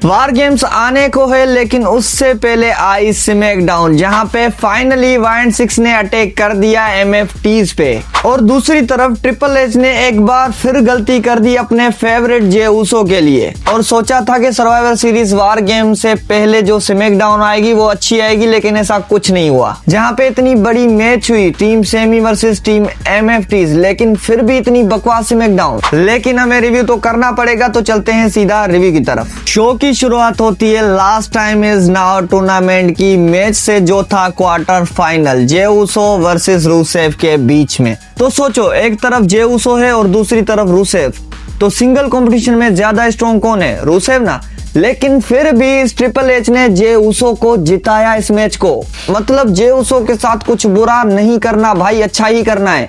वार games आने को है, लेकिन उससे पहले आई स्मैकडाउन, जहां पे फाइनली वाइल्ड 6 ने अटैक कर दिया एमएफटीज पे। और दूसरी तरफ ट्रिपल एच ने एक बार फिर गलती कर दी अपने फेवरेट जे ऊसो के लिए, और सोचा था कि सर्वाइवर सीरीज वार गेम से पहले जो स्मैकडाउन आएगी वो अच्छी आएगी, लेकिन ऐसा कुछ नहीं हुआ। जहां पे इतनी बड़ी मैच हुई, टीम सेमी वर्सेस टीम एमएफटीज, लेकिन फिर भी इतनी बकवास स्मैकडाउन। लेकिन हमें रिव्यू तो करना पड़ेगा, तो चलते हैं सीधा रिव्यू की तरफ। शो की शुरुआत होती है last time is now tournament की मैच से, जो था quarter final Jey Uso versus Rusev के बीच में। तो सोचो, एक तरफ जे ऊसो है और दूसरी तरफ रूसेव, तो सिंगल कंपटीशन में ज्यादा स्ट्रॉन्ग कौन है? रूसेव ना। लेकिन फिर भी ट्रिपल एच ने जे ऊसो को जिताया इस मैच को। मतलब जे ऊसो के साथ कुछ बुरा नहीं करना भाई, अच्छा ही करना है।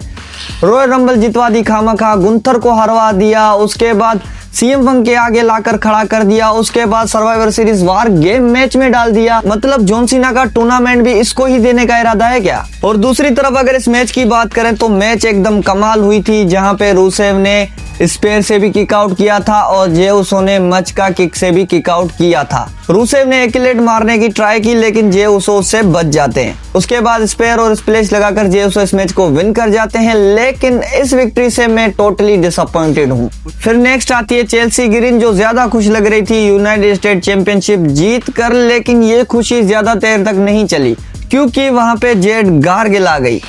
रॉयल रंबल जितवा दी खामखा, गुंथर को हरवा दिया, उसके बाद सीएम पंक के आगे लाकर खड़ा कर दिया, उसके बाद survivor series war game match में डाल दिया। मतलब जॉन सीना का टूर्नामेंट भी इसको ही देने का इरादा है क्या? और दूसरी तरफ अगर इस मैच की बात करें तो मैच एकदम कमाल हुई थी, जहां पे रूसेव ने स्पेयर से भी किक आउट किया था और जे ऊसो ने मच का किक से भी किक आउट किया था। रूसेव ने एकिलेट मारने की ट्राई की, लेकिन जे ऊसो उससे बच जाते हैं। उसके बाद स्पेयर और स्प्लैश लगाकर जे ऊसो इस मैच को विन कर जाते हैं, लेकिन इस विक्ट्री से मैं टोटली डिसअपॉइंटेड हूँ। फिर नेक्स्ट आती है चेल्सी ग्रीन, जो ज्यादा खुश लग रही थी यूनाइटेड स्टेट चैंपियनशिप जीत कर, लेकिन ये खुशी ज्यादा देर तक नहीं चली, क्योंकि वहां पे जेड गार्गिल आ गई।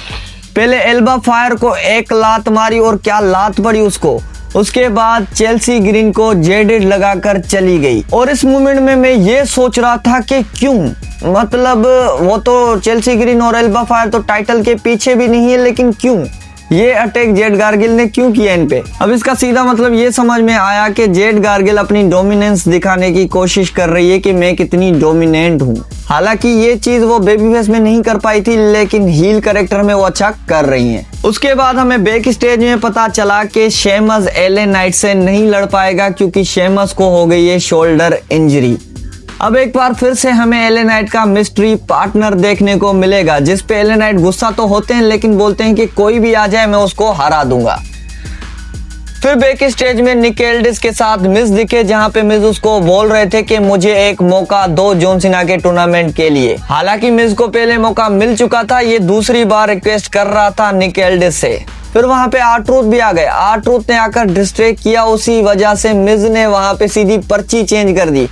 पहले एल्बा फायर को एक लात मारी, और क्या लात पड़ी उसको। उसके बाद चेल्सी ग्रीन को जेडेड लगाकर चली गई। और इस मोमेंट में मैं ये सोच रहा था कि क्यों, मतलब वो तो चेल्सी ग्रीन और एल्बा फायर तो टाइटल के पीछे भी नहीं है, लेकिन क्यों ये अटैक जेड गार्गिल ने क्यों किया इन पे? अब इसका सीधा मतलब ये समझ में आया कि जेड गार्गिल अपनी डोमिनेंस दिखाने की कोशिश कर रही है कि मैं कितनी डोमिनेंट हूँ। हालांकि ये चीज वो बेबी फेस में नहीं कर पाई थी, लेकिन हील कैरेक्टर में वो अच्छा कर रही हैं। उसके बाद हमें बैक स्टेज में पता चला कि शेमस एले नाइट से नहीं लड़ पाएगा, क्योंकि शेमस को हो गई है शोल्डर इंजरी। अब एक बार फिर से हमें एले नाइट का मिस्ट्री पार्टनर देखने को मिलेगा, जिस पे एले नाइट गुस्सा तो होते हैं, लेकिन बोलते हैं कि कोई भी आ जाए मैं उसको हरा दूंगा। फिर बैक स्टेज में निक एल्डिस के साथ मिज दिखे, जहां पे मिज उसको बोल रहे थे कि मुझे एक मौका दो जॉन सीना के टूर्नामेंट के लिए। हालांकि मिज को पहले मौका मिल चुका था, ये दूसरी बार रिक्वेस्ट कर रहा था निक एल्डिस से। फिर वहां पे आर-ट्रूथ भी आ गए। आर-ट्रूथ ने आकर डिस्ट्रैक्ट किया, उसी वजह से मिज ने वहां पे सीधी पर्ची चेंज कर दी।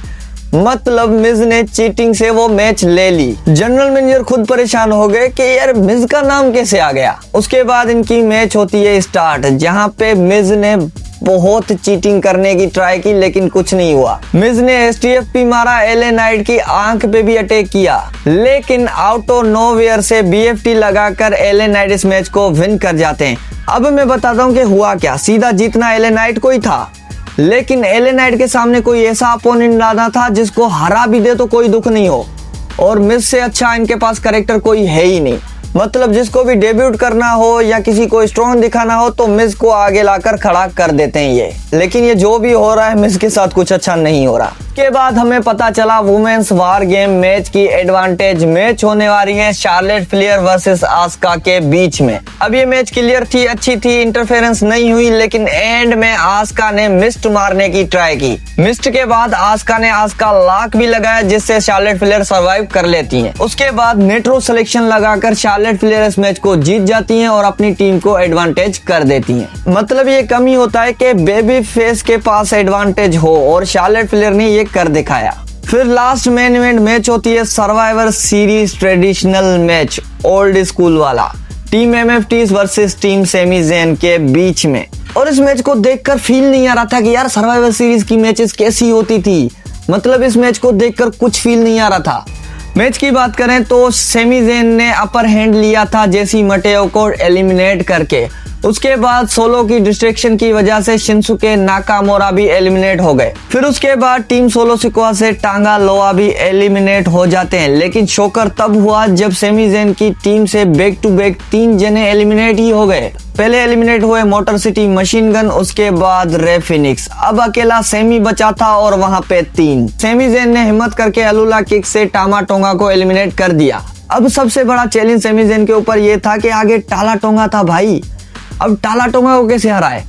मतलब मिज ने चीटिंग से वो मैच ले ली। जनरल मैनेजर खुद परेशान हो गए कि यार मिज का नाम कैसे आ गया। उसके बाद इनकी मैच होती है स्टार्ट, जहां पे मिज ने बहुत चीटिंग करने की ट्राई की, लेकिन कुछ नहीं हुआ। मिज ने एसटीएफ भी मारा, एले नाइट की आंख पे भी अटैक किया, लेकिन आउट ऑफ नोवेयर से बीएफटी लगाकर एले नाइट इस मैच को विन कर जाते हैं। अब मैं बताता हूँ कि हुआ क्या। सीधा जीतना एले नाइट को ही था, लेकिन एले नाइट के सामने कोई ऐसा अपोनेंट लाना था जिसको हरा भी दे तो कोई दुख नहीं हो, और मिज से अच्छा इनके पास कैरेक्टर कोई है ही नहीं। मतलब जिसको भी डेब्यूट करना हो या किसी को स्ट्रॉन्ग दिखाना हो तो मिज को आगे लाकर खड़ा कर देते हैं ये। लेकिन ये जो भी हो रहा है मिज के साथ कुछ अच्छा नहीं हो रहा। के बाद हमें पता चला वुमेन्स वार गेम मैच की एडवांटेज मैच होने वाली है शार्लेट फ्लेयर वर्सेस आस्का के बीच में। अब ये मैच क्लियर थी, अच्छी थी, इंटरफेरेंस नहीं हुई, लेकिन एंड में आस्का ने मिस्ट मारने की ट्राई की। मिस्ट के बाद आस्का ने आस्का लॉक भी लगाया, जिससे शार्लेट फ्लेयर सर्वाइव कर लेती हैं। उसके बाद नेट्रो सिलेक्शन लगाकर शार्लेट फ्लेयर इस मैच को जीत जाती हैं और अपनी टीम को एडवांटेज कर देती हैं। मतलब ये कम ही होता है कि बेबी फेस के पास एडवांटेज हो, और शार्लेट फ्लेयर ने कर दिखाया। फिर लास्ट मेन इवेंट मैच होती है Survivor Series traditional match, old school वाला, team MFTs versus team semi gen के बीच में। और इस मैच को देखकर फील नहीं आ रहा था कि यार सर्वाइवर सीरीज की मैचेस कैसी होती थी। मतलब इस मैच को देखकर कुछ फील नहीं आ रहा था। मैच की बात करें तो सेमी जेन ने अपर हैंड लिया था जेसी मटेओ को एलिमिनेट करके। उसके बाद सोलो की डिस्ट्रैक्शन की वजह से शिंसुके नाकामोरा भी एलिमिनेट हो गए। फिर उसके बाद टीम सोलो सिकोआ से टांगा लोआ भी एलिमिनेट हो जाते हैं। लेकिन शोकर तब हुआ जब सेमी जेन की टीम से बैक टू बैक 3 जने एलिमिनेट ही हो गए। पहले एलिमिनेट हुए मोटर सिटी मशीन गन, उसके बाद रे फिनिक्स। अब अकेला सेमी बचा था और वहां पे 3। सेमी जेन ने हिम्मत करके अलुला किक से टामा टोंगा को एलिमिनेट कर दिया। अब सबसे बड़ा चैलेंज सेमी जेन के ऊपर ये था कि आगे टाला टोंगा था भाई। अब टाला टोंगा को कैसे हराए?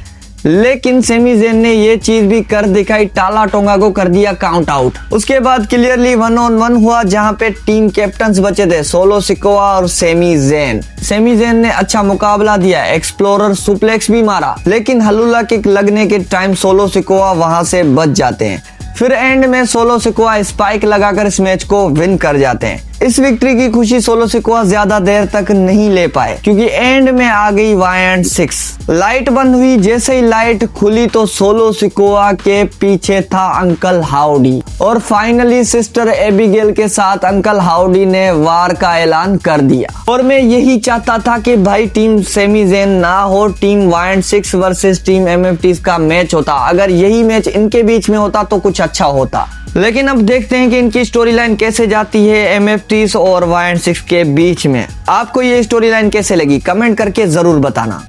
लेकिन सेमी जेन ने ये चीज भी कर दिखाई, टाला टोंगा को कर दिया काउंट आउट। उसके बाद क्लियरली 1-on-1 हुआ जहां पे टीम कैप्टन्स बचे थे सोलो सिकोआ और सेमी जेन। सेमी जेन ने अच्छा मुकाबला दिया, एक्सप्लोरर सुप्लेक्स भी मारा, लेकिन हलुला किक लगने के टाइम सोलो सिकोआ वहां से बच जाते हैं। फिर एंड में सोलो सिकोआ स्पाइक लगाकर इस मैच को विन कर जाते हैं। इस विक्ट्री की खुशी सोलो सिकोआ ज्यादा देर तक नहीं ले पाए क्योंकि एंड में आ गई वायंट 6। लाइट बंद हुई, जैसे ही लाइट खुली तो सोलो सिकोआ के पीछे था अंकल हाउडी और फाइनली सिस्टर एबिगेल के साथ अंकल हाउडी ने वार का ऐलान कर दिया। और मैं यही चाहता था कि भाई टीम सेमी जेन ना हो, टीम वायंट 6 वर्सेस टीम एमएफटीज का मैच होता। अगर यही मैच इनके बीच में होता तो कुछ अच्छा होता। लेकिन अब देखते हैं कि इनकी स्टोरी लाइन कैसे जाती है एमएफटीज और वायंट 6 के बीच में। आपको ये स्टोरी लाइन कैसे लगी कमेंट करके जरूर बताना।